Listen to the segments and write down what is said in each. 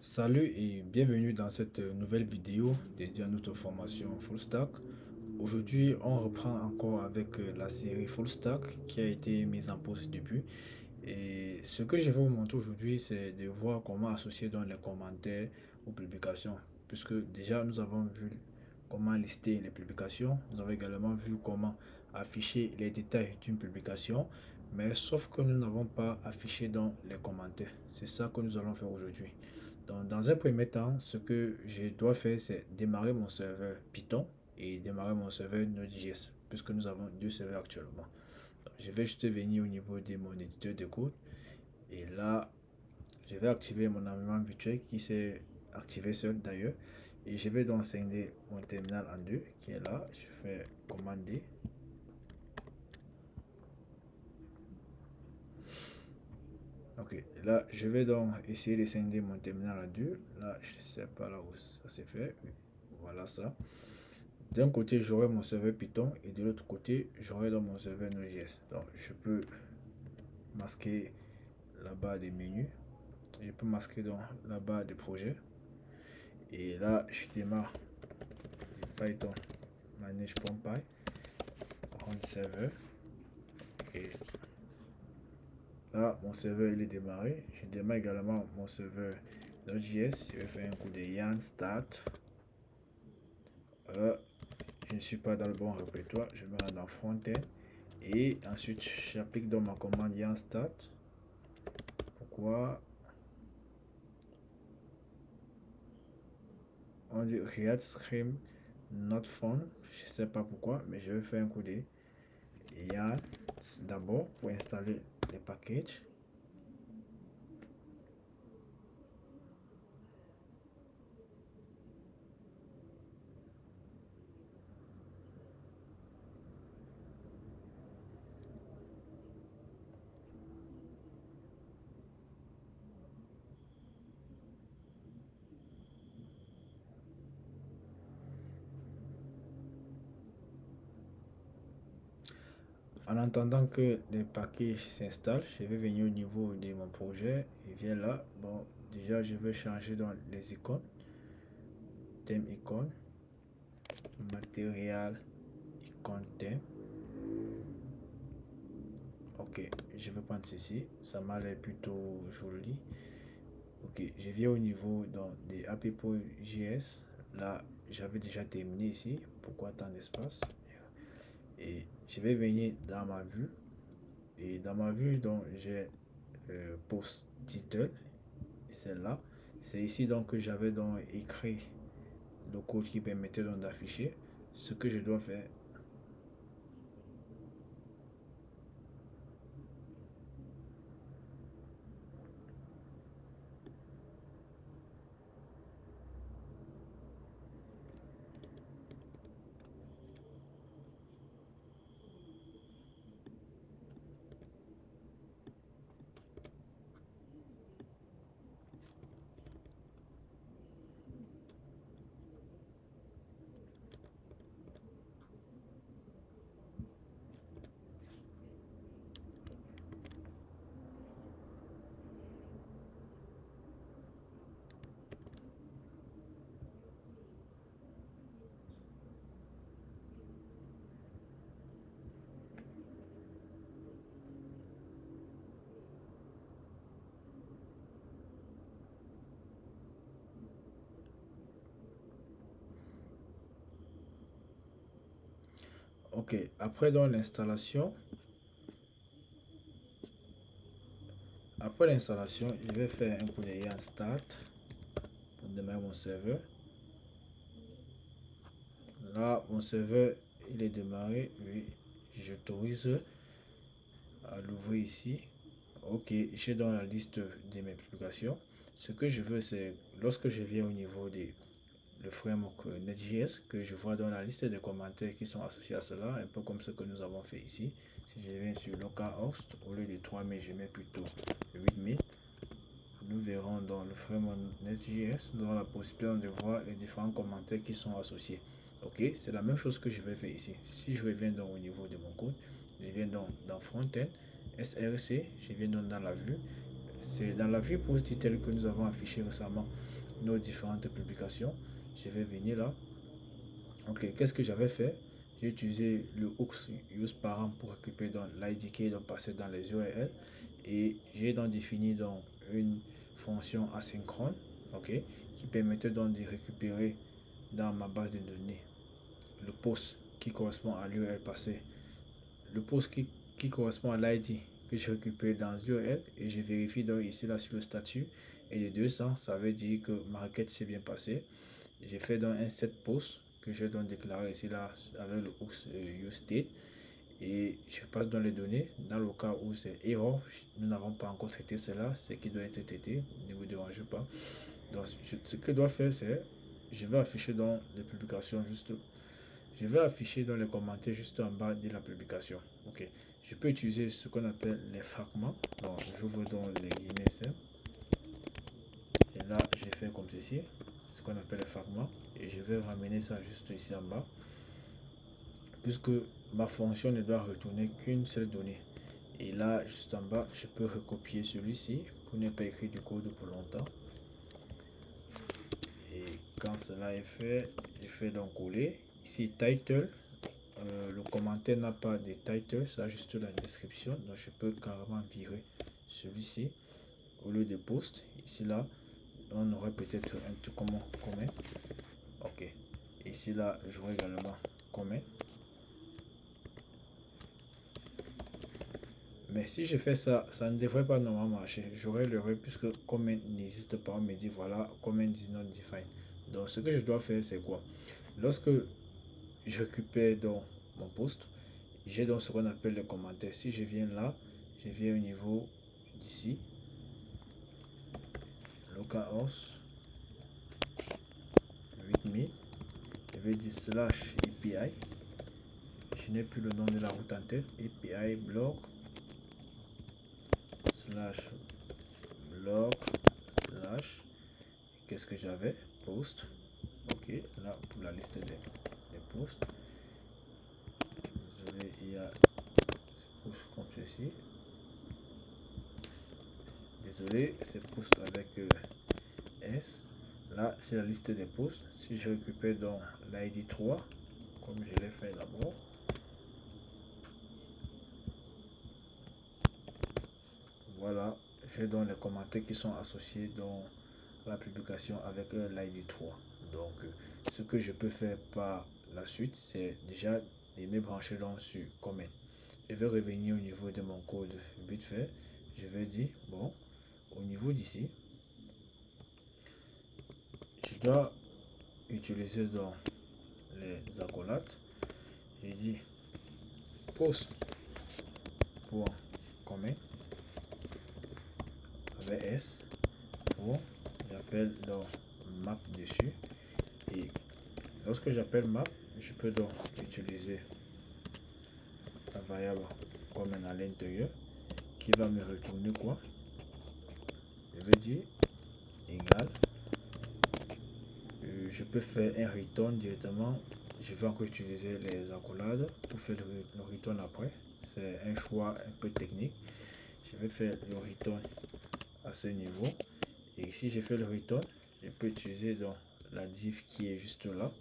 Salut et bienvenue dans cette nouvelle vidéo dédiée à notre formation Full Stack. Aujourd'hui, on reprend encore avec la série Full Stack qui a été mise en pause depuis. Et ce que je vais vous montrer aujourd'hui, c'est de voir comment associer dans les commentaires aux publications. Puisque déjà, nous avons vu comment lister les publications. Nous avons également vu comment afficher les détails d'une publication. Mais sauf que nous n'avons pas affiché dans les commentaires. C'est ça que nous allons faire aujourd'hui. Donc, dans un premier temps, ce que je dois faire, c'est démarrer mon serveur Python et démarrer mon serveur Node.js, puisque nous avons deux serveurs actuellement. Donc, je vais juste venir au niveau de mon éditeur de code et là, je vais activer mon environnement virtuel qui s'est activé seul d'ailleurs. Et je vais donc scinder mon terminal en deux qui est là. Je fais commande D. Ok, là je vais donc essayer de scinder mon terminal en deux. Là, je ne sais pas là où ça s'est fait. Oui, voilà ça. D'un côté, j'aurai mon serveur Python et de l'autre côté, j'aurai dans mon serveur Node.js. Donc, je peux masquer la barre des menus. Je peux masquer dans la barre des projets. Et là, je démarre Python manage.py run serveur. Et là, mon serveur il est démarré. Je démarre également mon serveur Node.js. Je vais faire un coup de yarn start. Je ne suis pas dans le bon répertoire. Je me rends dans front-end. Et ensuite, j'applique dans ma commande yarn start. Pourquoi on dit React Stream Not Found? Je sais pas pourquoi, mais je vais faire un coup de yarn d'abord pour installer les packages. En attendant que les packages s'installent, je vais venir au niveau de mon projet et viens là. Bon, déjà, je vais changer dans les icônes, thème icône, matériel, icône thème. Ok, je vais prendre ceci, ça m'a l'air plutôt joli. Ok, je viens au niveau des app.js. Là, j'avais déjà terminé ici. Pourquoi tant d'espace? Et je vais venir dans ma vue. Et dans ma vue, donc j'ai post title. Celle-là. C'est ici donc que j'avais donc écrit le code qui permettait donc d'afficher ce que je dois faire. Ok, après dans l'installation, je vais faire un coup de yarn start pour démarrer mon serveur. Là, mon serveur, il est démarré. Oui, j'autorise à l'ouvrir ici. Ok, j'ai dans la liste de mes publications. Ce que je veux, c'est lorsque je viens au niveau le framework Node.js, que je vois dans la liste des commentaires qui sont associés à cela, un peu comme ce que nous avons fait ici. Si je viens sur localhost, au lieu de 3000, je mets plutôt 8000. Nous verrons dans le framework Node.js, nous avons la possibilité de voir les différents commentaires qui sont associés. Ok, c'est la même chose que je vais faire ici. Si je reviens donc au niveau de mon code, je viens donc dans Frontend, SRC, je viens donc dans la vue, c'est dans la vue post telle que nous avons affiché récemment nos différentes publications. Je vais venir là. Ok, qu'est-ce que j'avais fait? J'ai utilisé le hooks use parent pour récupérer dans l'ID key, donc passer dans les URL. Et j'ai donc défini donc une fonction asynchrone, ok, qui permettait donc de récupérer dans ma base de données le post qui correspond à l'URL passé, le post qui correspond à l'ID que je récupère dans l'URL, et je vérifie donc ici là sur le statut, et les 200 ça veut dire que ma requête s'est bien passée. J'ai fait donc un set post que j'ai donc déclaré ici là avec le hooks use state, et je passe dans les données. Dans le cas où c'est error, nous n'avons pas encore traité cela, ce qui doit être traité, ne vous dérangez pas. Donc ce que je dois faire, c'est je vais afficher dans les publications juste, je vais afficher dans les commentaires juste en bas de la publication. Ok, je peux utiliser ce qu'on appelle les fragments. Donc j'ouvre dans les guillemets et là j'ai fait comme ceci, c'est ce qu'on appelle les fragments, et je vais ramener ça juste ici en bas, puisque ma fonction ne doit retourner qu'une seule donnée. Et là juste en bas je peux recopier celui-ci pour ne pas écrire du code pour longtemps. Et quand cela est fait, je fais donc coller ici title. Le commentaire n'a pas de title, ça a juste la description, donc je peux carrément virer celui-ci au lieu de post. Ici là on aurait peut-être un tout comment. Ok, ici là j'aurai également comment. Mais si je fais ça, ça ne devrait pas normalement marcher. J'aurai l'erreur puisque comment n'existe pas. On me dit voilà, comment is not defined. Donc ce que je dois faire, c'est quoi? Lorsque je récupère donc mon post, j'ai donc ce qu'on appelle le commentaire. Si je viens là, je viens au niveau d'ici, localhost 8000, je vais dire slash API. Je n'ai plus le nom de la route en tête. API blog slash blog slash, qu'est-ce que j'avais? Post. Ok, là pour la liste des posts. Désolé, il y a ce post comme ceci. Désolé, c'est post avec S. Là, j'ai la liste des posts. Si je récupère dans l'ID 3, comme je l'ai fait d'abord, voilà, j'ai donc les commentaires qui sont associés dans la publication avec l'ID 3. Donc, ce que je peux faire par la suite, c'est déjà de me brancher dans sur comment. Je vais revenir au niveau de mon code vite fait. Je vais dire, bon, au niveau d'ici, je dois utiliser dans les accolades. Je dis post pour comment avec S pour, j'appelle dans map dessus, et lorsque j'appelle map, je peux donc utiliser la variable comment à l'intérieur qui va me retourner quoi? Je vais dire égal. Je peux faire un return directement. Je vais encore utiliser les accolades pour faire le return après. C'est un choix un peu technique. Je vais faire le return à ce niveau. Et si je fais le return, je peux utiliser donc la div qui est juste là.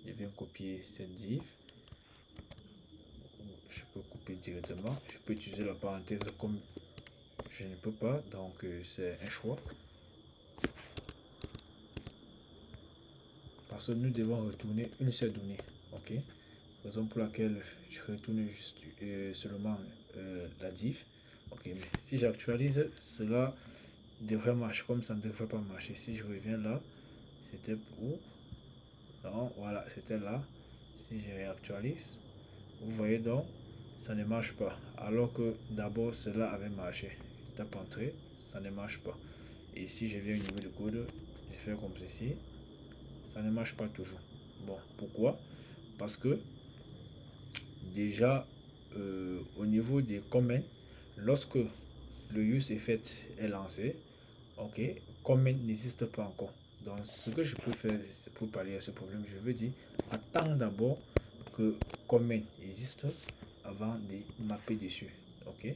Je viens copier cette div. Je peux couper directement. Je peux utiliser la parenthèse comme je ne peux pas. Donc c'est un choix. Parce que nous devons retourner une seule donnée. Ok, raison pour laquelle je retourne juste seulement la div. Ok, mais si j'actualise, cela devrait marcher, comme ça ne devrait pas marcher. Si je reviens là, c'était où? Non, voilà, c'était là. Si je réactualise, vous voyez donc ça ne marche pas, alors que d'abord cela avait marché. Je tape entrée, ça ne marche pas. Et si je viens au niveau du code, je fais comme ceci, ça ne marche pas toujours. Bon, pourquoi? Parce que déjà au niveau des comments, lorsque le use effect est lancé, ok, comment n'existe pas encore. Donc ce que je peux faire pour pallier à ce problème, je veux dire attends d'abord que comment existe avant de mapper dessus. Ok,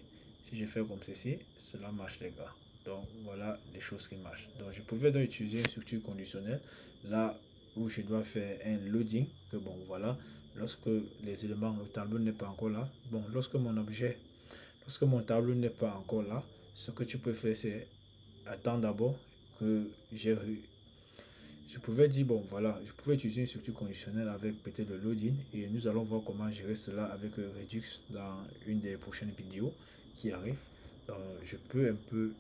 si je fais comme ceci, cela marche les gars. Donc voilà les choses qui marchent. Donc je pouvais donc utiliser une structure conditionnelle là où je dois faire un loading, que bon voilà, lorsque les éléments, le tableau n'est pas encore là, bon lorsque mon tableau n'est pas encore là, ce que tu peux faire c'est attendre d'abord que je pouvais dire bon voilà, je pouvais utiliser une structure conditionnelle avec peut-être le loading, et nous allons voir comment gérer cela avec Redux dans une des prochaines vidéos qui arrive. Donc, je peux un peu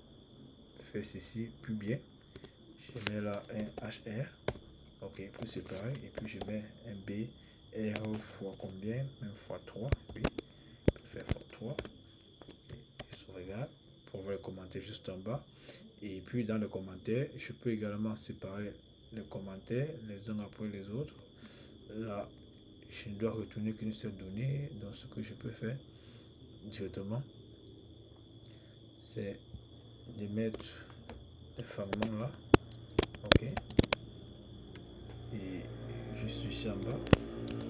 faire ceci plus bien. Je mets là un HR, ok, pour séparer, et puis je mets un BR fois combien, même fois 3, oui, je peux faire fois 3, et je sauvegarde pour voir les commentaires juste en bas. Et puis dans le commentaire, je peux également séparer les commentaires les uns après les autres. Là, je ne dois retourner qu'une seule donnée. Donc ce que je peux faire directement, c'est de mettre les fragments là, ok, et juste ici en bas,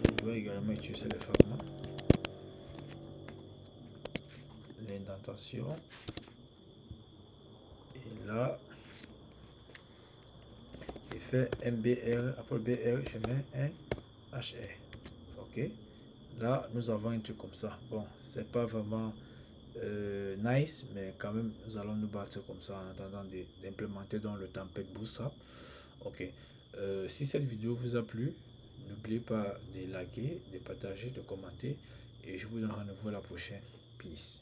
je dois également utiliser les fragments, l'indentation, et là je fais un BR, après BR je mets un HR, ok. Là nous avons un truc comme ça. Bon, c'est pas vraiment nice, mais quand même nous allons nous battre comme ça en attendant d'implémenter dans le template Bootstrap. Ok, si cette vidéo vous a plu, n'oubliez pas de liker, de partager, de commenter, et je vous donne rendez-vous à la prochaine. Peace.